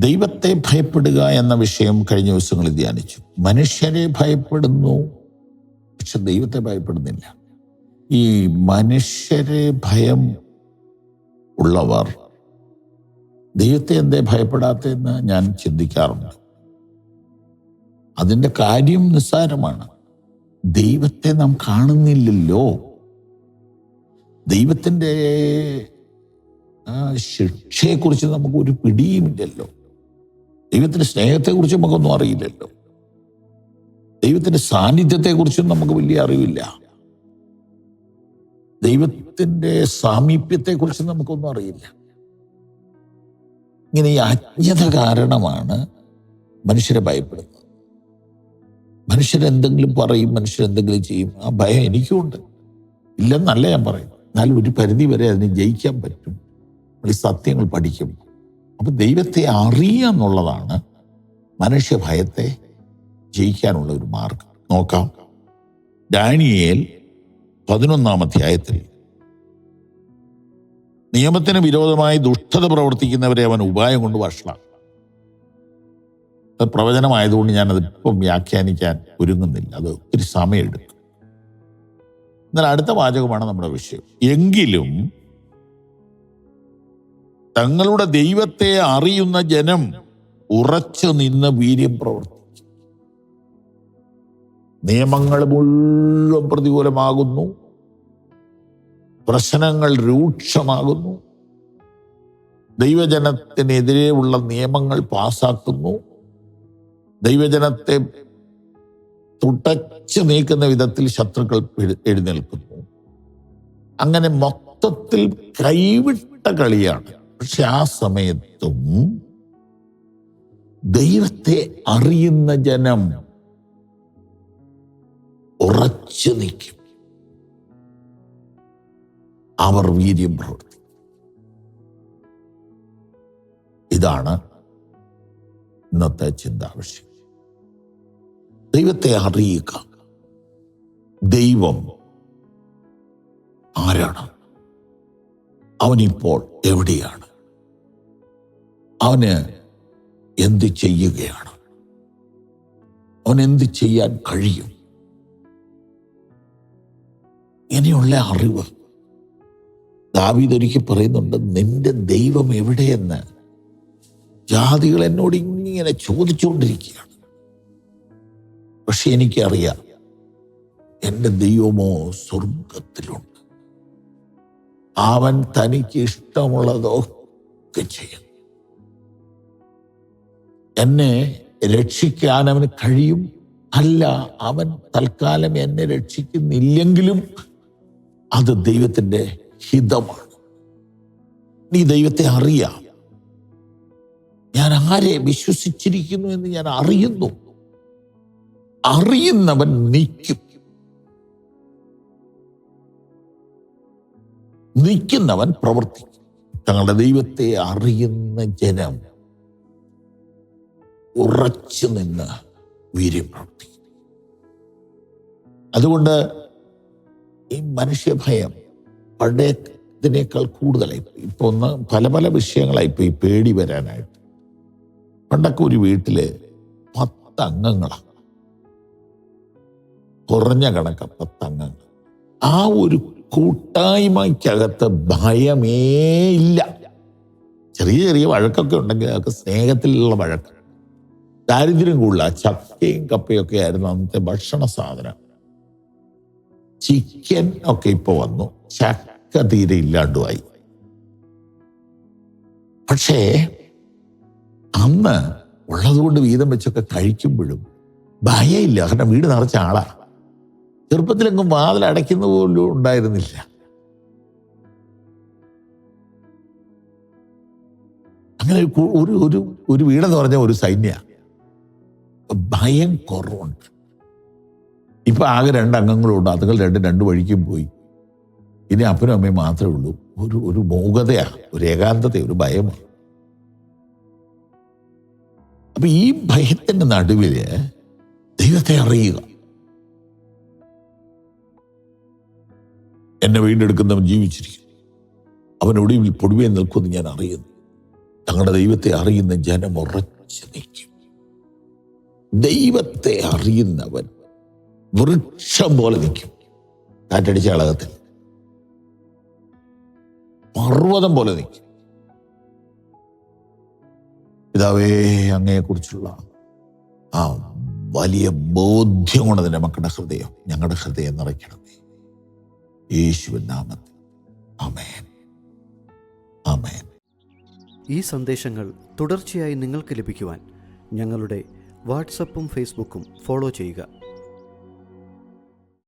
ദൈവത്തെ ഭയപ്പെടുക എന്ന വിഷയം കഴിഞ്ഞ ദിവസങ്ങളിൽ ധ്യാനിച്ചു. മനുഷ്യരെ ഭയപ്പെടുന്നു, പക്ഷെ ദൈവത്തെ ഭയപ്പെടുന്നില്ല. ഈ മനുഷ്യരെ ഭയം ഉള്ളവർ ദൈവത്തെ എന്തേ ഭയപ്പെടാത്തതെന്ന് ഞാൻ ചിന്തിക്കാറുണ്ട്. അതിൻ്റെ കാര്യം നിസ്സാരമാണ്. ദൈവത്തെ നാം കാണുന്നില്ലല്ലോ. ദൈവത്തിൻ്റെ ശിക്ഷയെക്കുറിച്ച് നമുക്ക് ഒരു പിടിയുമില്ലല്ലോ. ദൈവത്തിൻ്റെ സ്നേഹത്തെക്കുറിച്ച് നമുക്കൊന്നും അറിയില്ലല്ലോ. ദൈവത്തിൻ്റെ സാന്നിധ്യത്തെക്കുറിച്ചും നമുക്ക് വലിയ അറിവില്ല. ദൈവത്തിൻ്റെ സാമീപ്യത്തെക്കുറിച്ച് നമുക്കൊന്നും അറിയില്ല. ഇങ്ങനെ ഈ അജ്ഞത കാരണമാണ് മനുഷ്യരെ ഭയപ്പെടുന്നത്. മനുഷ്യരെന്തെങ്കിലും പറയും, മനുഷ്യരെന്തെങ്കിലും ചെയ്യും. ആ ഭയം എനിക്കുമുണ്ട്, ഇല്ലെന്നല്ല ഞാൻ പറയും. എന്നാലും ഒരു പരിധി വരെ അതിനെ ജയിക്കാൻ പറ്റും. നമ്മൾ ഈ സത്യങ്ങൾ പഠിക്കും. അപ്പൊ ദൈവത്തെ അറിയുക എന്നുള്ളതാണ് മനുഷ്യഭയത്തെ ജയിക്കാനുള്ള ഒരു മാർഗം. നോക്കാം. ദാനിയേൽ 11-ാം അധ്യായത്തിൽ നിയമത്തിന് വിരോധമായി ദുഷ്ടത പ്രവർത്തിക്കുന്നവരെ അവൻ ഉപായം കൊണ്ട് വഷളാക്കും. അത് പ്രവചനമായതുകൊണ്ട് ഞാനതിപ്പം വ്യാഖ്യാനിക്കാൻ ഒരുങ്ങുന്നില്ല, അത് ഒത്തിരി സമയമെടുക്കും. എന്നാൽ അടുത്ത വാചകമാണ് നമ്മുടെ വിഷയം. എങ്കിലും തങ്ങളുടെ ദൈവത്തെ അറിയുന്ന ജനം ഉറച്ചു നിന്ന് വീര്യം പ്രവർത്തിക്കും. നിയമങ്ങൾ മുഴുവൻ പ്രതികൂലമാകുന്നു, പ്രശ്നങ്ങൾ രൂക്ഷമാകുന്നു, ദൈവജനത്തിനെതിരെ ഉള്ള നിയമങ്ങൾ പാസാക്കുന്നു, ദൈവജനത്തെ തുടച്ചു നീക്കുന്ന വിധത്തിൽ ശത്രുക്കൾ എഴുന്നേൽക്കുന്നു. അങ്ങനെ മൊത്തത്തിൽ കൈവിട്ട കളിയാണ്. പക്ഷെ ആ സമയത്തും ദൈവത്തെ അറിയുന്ന ജനം ഉറച്ചു നിൽക്കും. അവർ വീര്യം പ്രവർത്തിക്കും. ഇതാണ് ഇന്നത്തെ ചിന്താവിഷയം. ദൈവത്തെ അറിയുക. ദൈവം ആരാണ്? അവനിപ്പോൾ എവിടെയാണ്? അവന് എന്ത് ചെയ്യുകയാണ്? അവൻ എന്ത് ചെയ്യാൻ കഴിയും? ഇങ്ങനെയുള്ള അറിവ് ദാവീദ് ഒരിക്കൽ പറയുന്നുണ്ട്, നിന്റെ ദൈവം എവിടെയെന്ന് ജാതികൾ എന്നോട് ഇങ്ങനെ ചോദിച്ചുകൊണ്ടിരിക്കുകയാണ്. പക്ഷെ എനിക്കറിയാം, എൻ്റെ ദൈവമോ സ്വർഗത്തിലുണ്ട്. അവൻ തനിക്ക് ഇഷ്ടമുള്ളതൊക്കെ ചെയ്യും. എന്നെ രക്ഷിക്കാൻ അവന് കഴിയും. അല്ല, അവൻ തൽക്കാലം എന്നെ രക്ഷിക്കുന്നില്ലെങ്കിലും അത് ദൈവത്തിൻ്റെ ഹിതമാണ്. നീ ദൈവത്തെ അറിയാം. ഞാൻ ആരെ വിശ്വസിച്ചിരിക്കുന്നു എന്ന് ഞാൻ അറിയുന്നു. അറിയുന്നവൻ നിൽക്കും, നിൽക്കുന്നവൻ പ്രവർത്തിക്കും. തങ്ങളുടെ ദൈവത്തെ അറിയുന്ന ജനം ഉറച്ചു നിന്ന് വീര്യം പ്രവർത്തിക്കും. അതുകൊണ്ട് ഈ മനുഷ്യഭയം പഴയതിനേക്കാൾ കൂടുതലായി. ഇപ്പൊ ഒന്ന് പല പല വിഷയങ്ങളായി ഇപ്പൊ ഈ പേടി വരാനായിട്ട്. പണ്ടൊക്കെ ഒരു വീട്ടില് 10 അംഗങ്ങളാണ്, കുറഞ്ഞ കണക്ക 10 അംഗങ്ങൾ. ആ ഒരു കൂട്ടായ്മയ്ക്കകത്ത് ഭയമേ ഇല്ല. ചെറിയ ചെറിയ വഴക്കൊക്കെ ഉണ്ടെങ്കിൽ അതൊക്കെ സ്നേഹത്തിലുള്ള വഴക്ക്. ദാരിദ്ര്യം കൂടുതല. ചക്കയും കപ്പയൊക്കെ ആയിരുന്നു അന്നത്തെ ഭക്ഷണ സാധനം. ചിക്കൻ ഒക്കെ ഇപ്പൊ വന്നു, ചക്ക തീരെ ഇല്ലാണ്ടുമായി. പക്ഷേ അന്ന് ഉള്ളതുകൊണ്ട് വീതം വെച്ചൊക്കെ കഴിക്കുമ്പോഴും ഭയമില്ല. കാരണം വീട് നിറച്ച ആളാ. ചെറുപ്പത്തിലെങ്കും വാതിൽ അടയ്ക്കുന്ന പോലും ഉണ്ടായിരുന്നില്ല. അങ്ങനെ ഒരു വീടെന്ന് പറഞ്ഞ ഒരു സൈന്യ. ഭയം കുറവുണ്ട്. ഇപ്പൊ ആകെ 2 അംഗങ്ങളുണ്ട്. അതുങ്ങൾ രണ്ട് വഴിക്കും പോയി. ഇനി അപ്പനും അമ്മയും മാത്രമേ ഉള്ളൂ. ഒരു മൂകതയാ, ഒരു ഏകാന്തത, ഒരു ഭയമാണ്. അപ്പൊ ഈ ഭയത്തിന്റെ നടുവില് ദൈവത്തെ അറിയുക. എന്നെ വീണ്ടെടുക്കുന്നവൻ ജീവിച്ചിരിക്കുന്നു, അവൻ ഒടുവിൽ പൊടുവേ നിൽക്കുമെന്ന് ഞാൻ അറിയുന്നു. ഞങ്ങളുടെ ദൈവത്തെ അറിയുന്ന ജനം ഉറച്ചു നിൽക്കും. ദൈവത്തെ അറിയുന്നവൻ വൃക്ഷം പോലെ നിൽക്കും. കാറ്റടിച്ച കളകത്തിൽ പർവ്വതം പോലെ നിൽക്കും. പിതാവേ, അങ്ങയെക്കുറിച്ചുള്ള ആ വലിയ ബോധ്യം കൊണ്ട് തന്നെ ഞങ്ങളുടെ ഹൃദയം നിറയ്ക്കണമേ. യേശുവിൻ നാമത്തിൽ ആമേൻ, ആമേൻ. ഈ സന്ദേശങ്ങൾ തുടർച്ചയായി നിങ്ങൾക്ക് ലഭിക്കുവാൻ ഞങ്ങളുടെ വാട്സപ്പും ഫേസ്ബുക്കും ഫോളോ ചെയ്യുക.